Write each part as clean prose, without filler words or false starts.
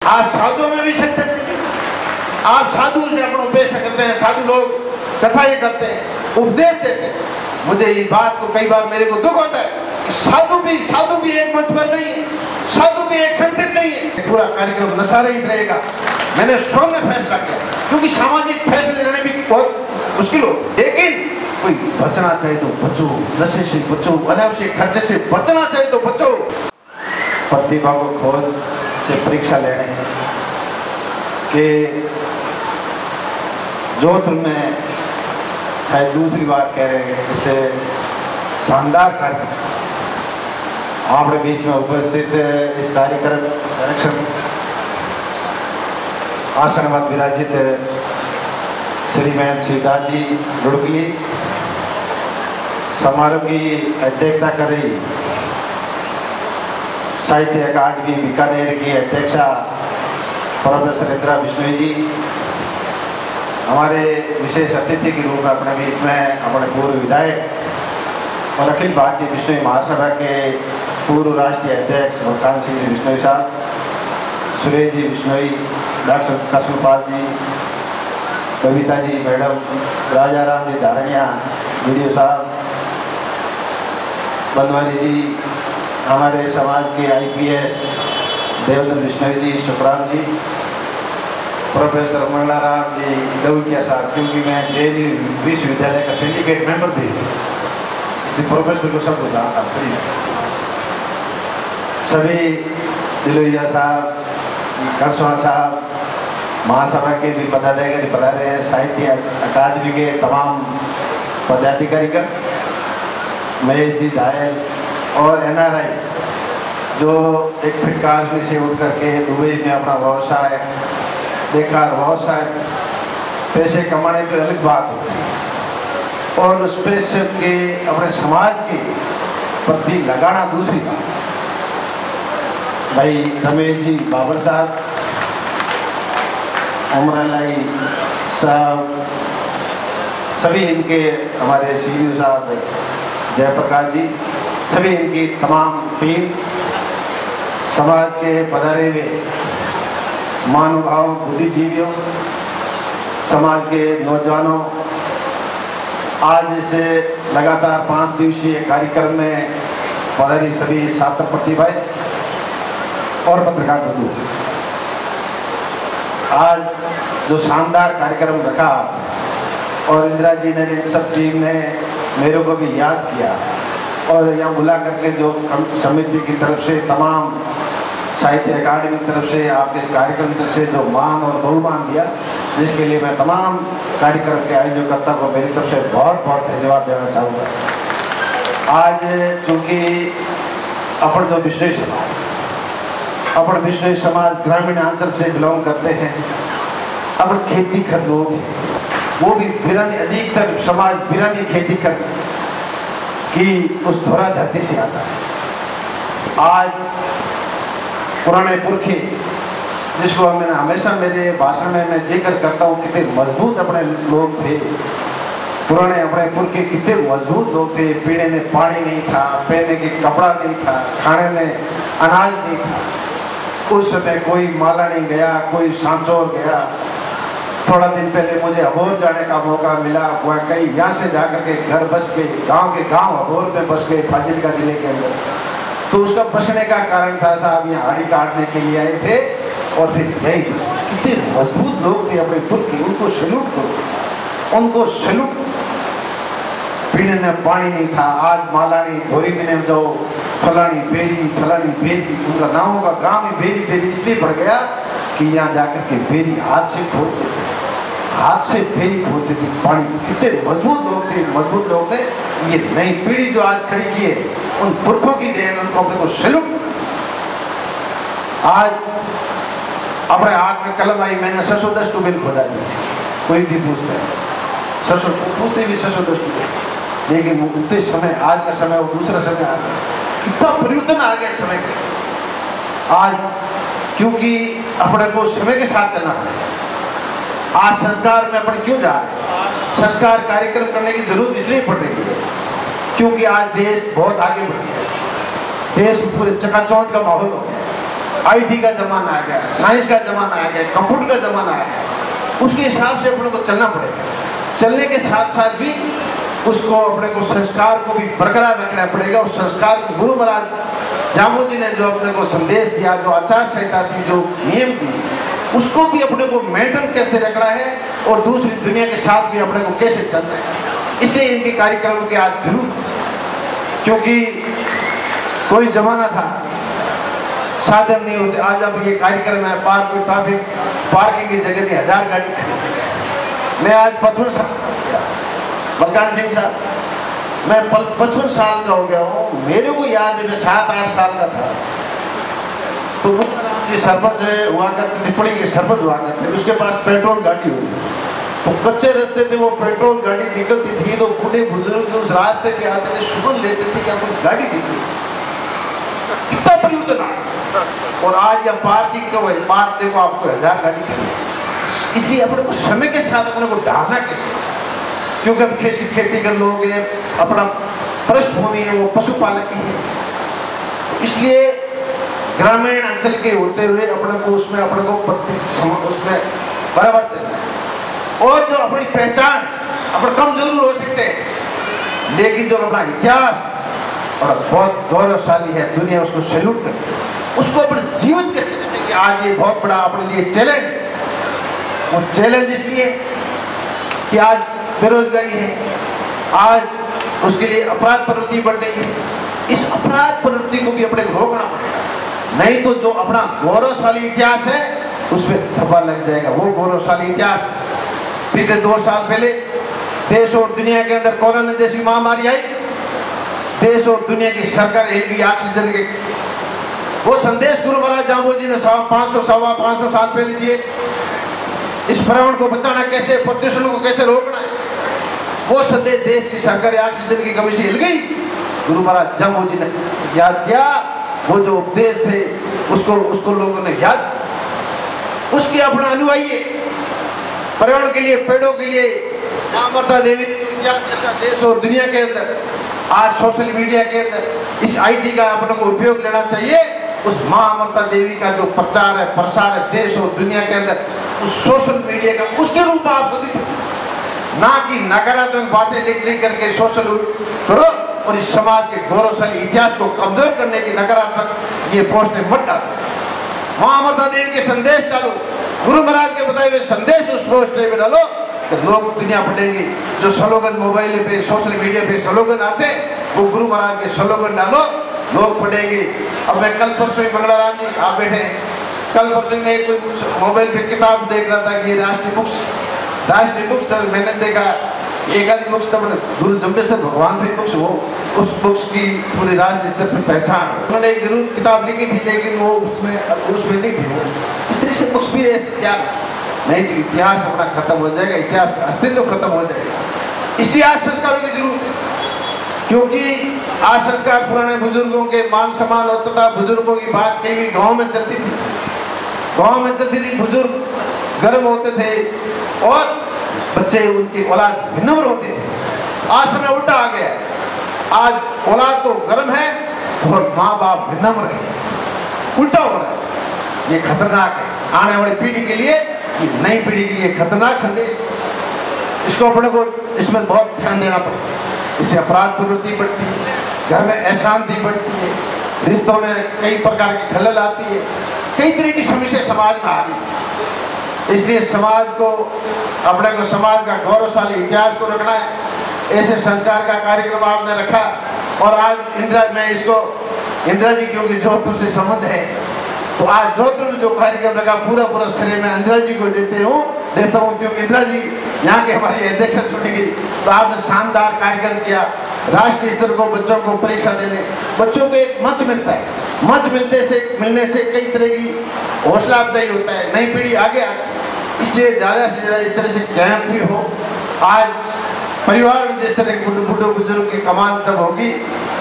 आज साधुओं में भी शक्ति नहीं। आप साधु से अपना उपदेश करते हैं, साधु लोग कथा ये करते हैं, उपदेश देते हैं। मुझे इस बात को कई बार मेरे को दुख होता है कि साधु भी एक मंच पर नहीं है, साधु भी एक संगठन नहीं है। पूरा कार्यक्रम नशा रहित रहेगा। मैंने स्वयं में फैसला किया, क्योंकि सामाजिक फैसले लेने भी बहुत मुश्किल हो, लेकिन कोई बचना चाहे तो बचो, नशे से बचो, अनावश्यक खर्चे से बचना चाहे तो बचो। प्रतिभा को खोज से परीक्षा लेने के जो तुमने शायद दूसरी बार कह रहे हैं, इससे शानदार कार्यक्रम आपके बीच में उपस्थित इस कार्यक्रम डायरेक्शन आसनवत विराजित श्रीमैन सिद्धार्थ जी रुड़कली, समारोह की अध्यक्षता कर रही साहित्य अकादमी बीकानेर की अध्यक्षा प्रोफेसर इंदिरा बिश्नोई जी, हमारे विशेष अतिथि के रूप में अपने बीच में अपने पूर्व विधायक और अखिल भारतीय बिश्नोई महासभा के पूर्व राष्ट्रीय अध्यक्ष मुल्तान सिंह जी बिश्नोई साहब, सुरेश जी बिश्नोई, डॉक्टर कसुपाल जी, कविता जी मैडम, राजा राम जी धारणिया, वीडियो साहब, बनवारी जी, हमारे समाज के IPS देवेंद्र बिश्नोई जी, सुखराम जी, प्रोफेसर मंगलाराम जी, लौकिया साहब, क्योंकि मैं JNU विश्वविद्यालय का सिंडिकेट मेंबर भी हूँ, इसलिए प्रोफेसर को सब बताता हूँ। सभी दिलोया साहब, करसवा साहब, महासभा के भी पदाधिकारी बता रहे हैं, साहित्य अकादमी के तमाम पदाधिकारीगण, महेश जी दायल और NRI जो एक फिटकार से उठ करके दुबई में अपना व्यवसाय बेकार व्यवसाय पैसे कमाने तो अलग बात होती है, और उस पैसे के अपने समाज के प्रति लगाना दूसरी बात। भाई रमेश जी बाबर साहब, अमरालाई साहब, सभी इनके हमारे CU साहब जयप्रकाश जी, सभी इनकी तमाम टीम, समाज के पधारे हुए महानुभाव बुद्धिजीवियों, समाज के नौजवानों, आज से लगातार 5 दिवसीय कार्यक्रम में पधारी सभी छात्र प्रतिभाएं और पत्रकार बंधु, आज जो शानदार कार्यक्रम रखा और इंदिरा जी ने इन सब टीम ने मेरे को भी याद किया और यहाँ बुला करके जो समिति की तरफ से, तमाम साहित्य अकादमी की तरफ से, आपके इस कार्यक्रम की तरफ से जो मान और बहुमान दिया, जिसके लिए मैं तमाम कार्यक्रम के आयोजकर्ता को मेरी तरफ से बहुत बहुत धन्यवाद देना चाहूँगा। आज चूँकि अपन जो बिश्नोई समाज ग्रामीण अंचल से बिलोंग करते हैं, अपन खेती कर लोग हैं, वो भी बिरानी, अधिकतर समाज बिरानी खेती कर की उस धरा धरती से आता है। आज पुराने पुरखे, जिसको मैंने हमेशा मेरे भाषण में मैं जिक्र करता हूँ, कितने मजबूत अपने लोग थे, पुराने अपने पुरखे कितने मजबूत लोग थे। पीने में पानी नहीं था, पहनने के कपड़ा नहीं था, खाने में अनाज नहीं था। उस समय कोई माला नहीं गया, कोई सांचौर गया। थोड़ा दिन पहले मुझे अबोर जाने का मौका मिला, वह कई यहाँ से जाकर के घर बस गए, गांव के गांव अबोर में बस गए, फाजिलका जिले के अंदर। तो उसका बसने का कारण था, साहब यहाँ हाड़ी काटने के लिए आए थे और फिर यही बस। कितने मजबूत लोग थे अपने पुरखे, उनको सैल्यूट करो, उनको सैल्यूट। पीने में पानी नहीं था, आज मालानी धोरी में जाओ, फलानी बेरी, उनका नामों का गाँव ही बेरी इसलिए पड़ गया कि यहाँ जाकर के बेरी हाथ से खोदते थे, हाथ से बेरी खोदते थे पानी। कितने मजबूत लोग थे। ये नई पीढ़ी जो आज खड़ी की है, उन पुरखों की देन, उनको अपने को सैल्यूट। आज अपने हाथ में कलम आई, मैंने 610 ट्यूबवेल खोदा दी। कोई भी पूछता है, पूछते भी 610 ट्यूबवेल, लेकिन उतने समय, आज का समय वो दूसरा समय आ गया। कितना परिवर्तन आ गया समय का आज, क्योंकि अपने को समय के साथ चलना है। आज संस्कार में अपन क्यों जा रहे हैं? संस्कार कार्यक्रम करने की जरूरत इसलिए पड़ रही है क्योंकि आज देश बहुत आगे बढ़ गया है। देश में पूरे चकाचौंध का माहौल हो गया। IT का जमाना आ गया, साइंस का जमाना आ गया, कंप्यूटर का जमाना आ गया। उसके हिसाब से अपने को चलना पड़ेगा। चलने के साथ साथ भी उसको अपने को संस्कार को भी बरकरार रखना पड़ेगा। उस संस्कार को गुरु महाराज जामू जी ने जो अपने को संदेश दिया, जो आचार संहिता दी, जो नियम दी, उसको भी अपने को मेंटेन कैसे रखना है और दूसरी दुनिया के साथ भी अपने को कैसे चलना है। इसलिए इनके कार्यक्रम के आज जरूर, क्योंकि कोई जमाना था साधन नहीं होते। आज अब ये कार्यक्रम है, पार्क ट्रैफिक पार्किंग की जगह भी 1000 गाड़ी खड़ी। मैं आज 55 साल बलकान सिंह साहब, मैं 55 साल का हो गया हूँ। मेरे को याद है मैं 7-8 साल का था तो ये सरपंच हुआ करते, तिपड़ी के सरपंच हुआ करते, उसके पास पेट्रोल गाड़ी हुई तो कच्चे रास्ते थे, वो पेट्रोल गाड़ी निकलती थी तो बूढ़े बुजुर्ग उस रास्ते पे आते थे, सुगंध लेते थे कि आपको गाड़ी दिख रही। कितना परिवर्तन आ। और आज या पार्किंग का वही पार्क देखो आपको 1000 गाड़ी खड़ी। इसलिए अपने को समय के साथ अपने को ढालना कैसे, क्योंकि अब खेती कर लोग हैं, अपना पृष्ठभूमि है वो पशुपालक की है। इसलिए ग्रामीण अंचल के होते हुए अपने को उसमें अपने को उसमें बराबर चलना है। और जो अपनी पहचान अपने कम जरूर हो सकते हैं, लेकिन जो अपना इतिहास और बहुत गौरवशाली है, दुनिया उसको सैल्यूट करती है, उसको अपने जीवन के कि आज ये बहुत बड़ा अपने लिए चैलेंज। वो चैलेंज इसलिए कि आज बेरोजगारी है, आज उसके लिए अपराध प्रवृत्ति बढ़ रही है। इस अपराध प्रवृत्ति को भी अपने को रोकना पड़ेगा, नहीं तो जो अपना गौरवशाली इतिहास है उसमें धब्बा लग जाएगा। वो गौरवशाली इतिहास पिछले 2 साल पहले देश और दुनिया के अंदर कोरोना जैसी महामारी आई, देश और दुनिया की सरकार एक ऑक्सीजन के वो संदेश गुरु महाराज जामू जी ने 500 साल पहले दिए। इस पर्यावरण को बचाना कैसे, प्रदूषण को कैसे रोकना है, वो संदेश देश की सरकार ऑक्सीजन की कमी से हिल गई। गुरु महाराज जामू जी ने याद किया, वो जो उपदेश थे उसको लोगों ने याद, उसके अपना अनुयायी पर्यावरण के लिए, पेड़ों के लिए अमृता देवी देश और दुनिया के अंदर आज सोशल मीडिया के अंदर इस IT का अपने को उपयोग लेना चाहिए। उस माँ अमृता देवी का जो प्रचार है, प्रसार है देश और दुनिया के अंदर, उस सोशल मीडिया का उसके रूप में आप सभी, ना कि नकारात्मक बातें लिख करके सोशल करो और इस समाज के गौरवशाली इतिहास को कमजोर करने की नकारात्मक ये पोस्टें मत डालो। माँ अमृता देवी के संदेश डालो, गुरु महाराज के बताए हुए संदेश उस पोस्टर में डालो, तो लोग दुनिया पढ़ेंगे। जो स्लोगन मोबाइल पे सोशल मीडिया पे स्लोगन आते, वो गुरु महाराज के स्लोगन डालो, लोग पढ़ेंगे। अब मैं कल परसों ही मंगला राम जी आप बैठे, कल परसों में कोई मोबाइल पे किताब देख रहा था कि ये राष्ट्रीय बुक्स मैंने देखा एक आधी बुक्स तब गुरु जम्बेश्वर भगवान की बुक्स, वो उस बुक्स की पूरी राष्ट्रीय स्तर पर पहचान। उन्होंने एक जरूर किताब लिखी थी लेकिन वो उसमें नहीं थी। वो इस तरह से बुक्स भी ऐसे क्या नहीं तो इतिहास अपना खत्म हो जाएगा, इतिहास का अस्तित्व खत्म हो जाएगा। इसलिए आज संस्कारों की जरूरत है, क्योंकि आज संस्कार पुराने बुजुर्गों के मान सम्मान होता था। बुजुर्गों की बात कहीं भी गाँव में चलती थी, बुजुर्ग गर्म होते थे और बच्चे उनकी औलाद विनम्र होती थी। आज समय उल्टा आ गया, आज औलाद तो गर्म है और माँ बाप विनम्र है, उल्टा हो रहा है। ये खतरनाक है आने वाली पीढ़ी के लिए, ये नई पीढ़ी के लिए खतरनाक संदेश। इसको अपने को इसमें बहुत ध्यान देना पड़ता है। इससे अपराध प्रवृत्ति बढ़ती है, घर में अशांति बढ़ती है, रिश्तों में कई प्रकार की खलल आती है, कई तरह की समस्या समाज में आ रही है। इसलिए समाज को अपने को समाज का गौरवशाली इतिहास को रखना है। ऐसे संस्कार का कार्यक्रम आपने रखा और आज इंदिरा जी क्योंकि जोधपुर से संबंध है तो आज जोधपुर में जो कार्यक्रम रखा पूरा श्रेय मैं इंदिरा जी को देता हूँ क्योंकि इंदिरा जी यहाँ के हमारी अध्यक्ष चुनेगी। तो आपने शानदार कार्यक्रम किया, राष्ट्रीय स्तर को बच्चों को परीक्षा देने, बच्चों को एक मंच मिलता है, मंच मिलने से कई तरह की हौसला अफजाई होता है, नई पीढ़ी आगे आती। इसलिए ज़्यादा से ज़्यादा इस तरह से कैंप भी हो। आज परिवार में जिस तरह के बुढ़े बुजुर्ग की कमान तब होगी,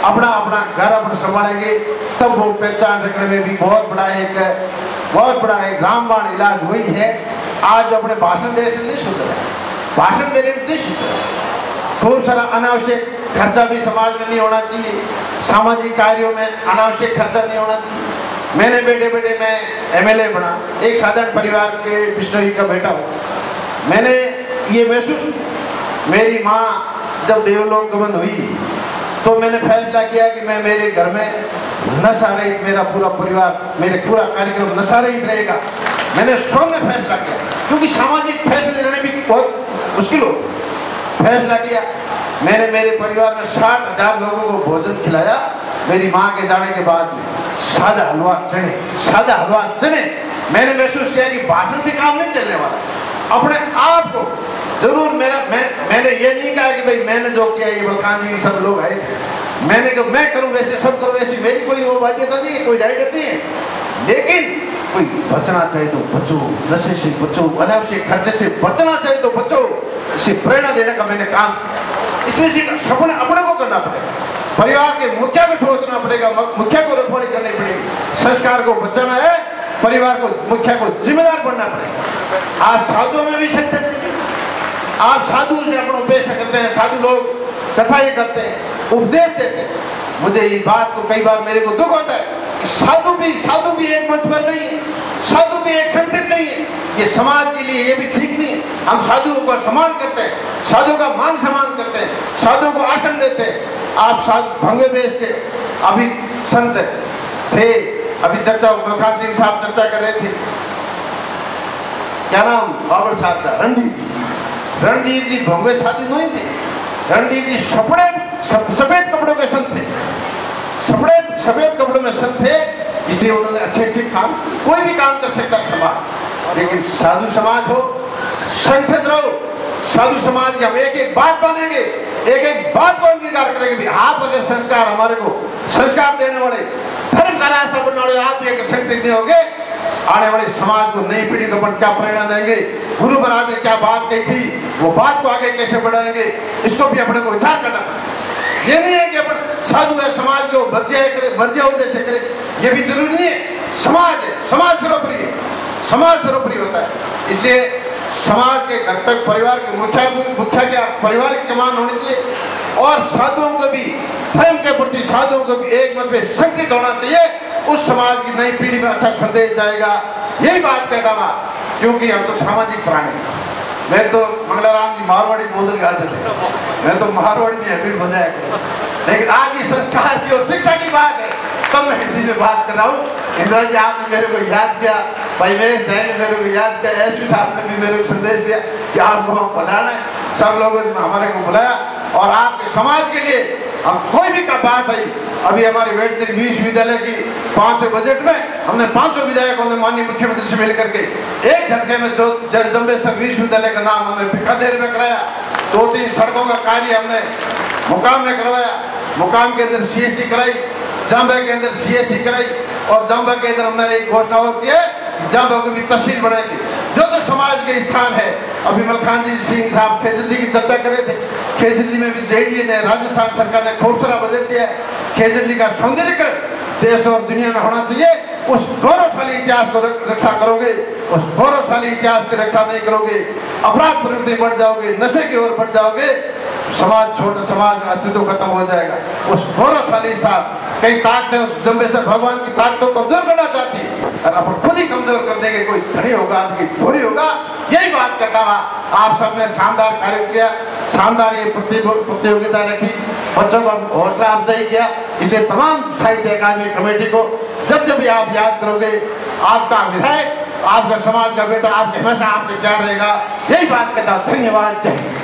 अपना घर अपना संभालेंगे, तब वो पहचान रखने में भी बहुत बड़ा एक रामबाण इलाज हुई है। आज अपने भाषण देने से नहीं सुधरा, भाषण देने में नहीं सुधरा। खूब सारा अनावश्यक खर्चा भी समाज में नहीं होना चाहिए, सामाजिक कार्यों में अनावश्यक खर्चा नहीं होना चाहिए। मैंने बेटे बेटे मैं एमएलए बना, एक साधारण परिवार के बिश्नोई का बेटा हूँ। मैंने ये महसूस, मेरी माँ जब देवलोक गमन हुई तो मैंने फैसला किया कि मैं मेरे घर में नशा रहित, मेरा पूरा परिवार, मेरे पूरा कार्यक्रम नशा रहित रहेगा। मैंने स्वयं में फैसला किया, क्योंकि सामाजिक फैसले लेने भी बहुत मुश्किल होता। फैसला किया, मैंने मेरे परिवार में 60,000 लोगों को भोजन खिलाया। मेरी माँ के जाने के बाद में सादा हलवा चने मैंने महसूस किया कि भाषण से काम नहीं चलने वाला। अपने आप को जरूर मैंने ये नहीं कहा कि भाई मैंने जो किया ये बलखान जी सब लोग आए थे, मैंने जो मैं करूं वैसे सब करो, ऐसी मेरी कोई वो बाध्यता नहीं है, कोई राइडर नहीं है। लेकिन कोई बचना चाहिए तो बचो, नशे से बचो, अनावश्यक खर्चे से बचना चाहिए तो बचो, इसे प्रेरणा देने का मैंने काम, इसलिए सपने अपने को करना पड़ेगा। परिवार के मुखिया को सोचना पड़ेगा, मुखिया को रखवाली करनी पड़ेगी। संस्कार को बचाना है, परिवार को, मुखिया को जिम्मेदार बनना पड़ेगा। आज साधुओं में भी शक्ति नहीं है। आप साधु से अपना उपदेश करते हैं, साधु लोग कथा ये करते हैं, उपदेश देते हैं। मुझे ये बात को कई बार मेरे को दुख होता है कि साधु भी एक मंच पर नहीं है, साधु भी एक संगठन नहीं है। ये समाज के लिए ये भी ठीक नहीं है। हम साधुओं का सम्मान करते हैं, साधुओं का मान सम्मान करते हैं, साधुओं को आसन देते हैं। आप साधु भंगे बेच के अभी संत थे, अभी चर्चा बलखान सिंह साहब चर्चा कर रहे थे, क्या नाम बाबर साहब का, रणजीत जी भंगे साधु नहीं थे। रणजीत जी सफेद कपड़ों के संत थे, सफेद कपड़ों में संत थे, इसलिए उन्होंने अच्छे काम, कोई भी काम कर सकता है समाज। लेकिन साधु समाज हो, संगठित रहो, साधु समाज की हम एक बात मानेंगे, एक बात को अंगीकार करेंगे। आप अगर संस्कार, हमारे को संस्कार देने वाले, धर्म का रास्ता बनने वाले आप भी अगर संगठित नहीं होंगे, आने वाले समाज को, नई पीढ़ी को अपन क्या प्रेरणा देंगे, गुरु महाराज ने क्या बात कही थी, वो बात को आगे कैसे बढ़ाएंगे, इसको भी अपने को विचार करना पड़ेगा। ये नहीं है कि अपन साधु है, समाज को वर्जिया जैसे करे, ये भी जरूरी नहीं है। समाज है, समाज सर्वोपरि होता है। इसलिए समाज के घर पे परिवार के मुखिया क्या पारिवारिक कमान होनी चाहिए, और साधुओं को भी धर्म के प्रति, साधुओं को भी एक मत में संगठित होना चाहिए। उस समाज की नई पीढ़ी में अच्छा संदेश जाएगा। यही बात कहता था, क्योंकि हम तो सामाजिक प्राणी हैं। मैं तो मंगलाराम जी मारवाड़ी बोलने गाते थे, मैं तो मारवाड़ी में हैबिट बजाया, लेकिन आज ये संस्कार की और शिक्षा की बात है, तब मैं हिंदी में बात कर रहा हूँ। इंदिरा जी आपने मेरे को याद किया, भाई महेश ने मेरे को याद किया, एसपी साहब ने भी मेरे को संदेश दिया कि आपको हम पधारना है। सब लोगों ने हमारे को बुलाया, और आपके समाज के लिए हम कोई भी का बात आई। अभी हमारे वेटनरी विश्वविद्यालय की 500 बजट में हमने 500 विधायकों ने माननीय मुख्यमंत्री से मिलकर के एक झटके में जो जम्बेसर विश्वविद्यालय का नाम हमने बीकानेर में कराया। 2-3 सड़कों का कार्य हमने मुकाम में करवाया, मुकाम के अंदर CSC कराई, जांबा के अंदर CSC कराई, और जांबा के अंदर हमने एक घोषणा और की है, जांबा को भी तहसील बनाएगी। जो समाज के स्थान है, अभी मलखान जी सिंह साहब खेजड़ी की चर्चा कर रहे थे, खेजड़ी में भी JDA ने, राजस्थान सरकार ने खूब सारा बजट दिया है। खेजड़ी का सौंदर्यीकरण देश और दुनिया में होना चाहिए। उस गौरवशाली इतिहास को रक्षा करोगे, उस गौरवशाली इतिहास की रक्षा नहीं करोगे, अपराध प्रवृत्ति बढ़ जाओगे, नशे की ओर बढ़ जाओगे, समाज छोटा, समाज का अस्तित्व खत्म हो जाएगा। उस गौरवशाली साथ कई ताकतें, उस जम्बेसर भगवान की ताकतों को कमजोर करना चाहती है, और अपन खुद ही कमजोर कर देंगे। कोई धनी होगा, आपकी धोरी होगा। यही बात करता हुआ आप सबने शानदार कार्य किया, शानदार ये प्रतियोगिता रखी, बच्चों का हौसला अफजाई किया। इसलिए तमाम साहित्य अकादमी कमेटी को जब जब भी आप याद करोगे, आपका विधायक, आपका समाज का बेटा आपके हमेशा आपके तैयार रहेगा। यही बात कहता हूँ। धन्यवाद। जय हिंद।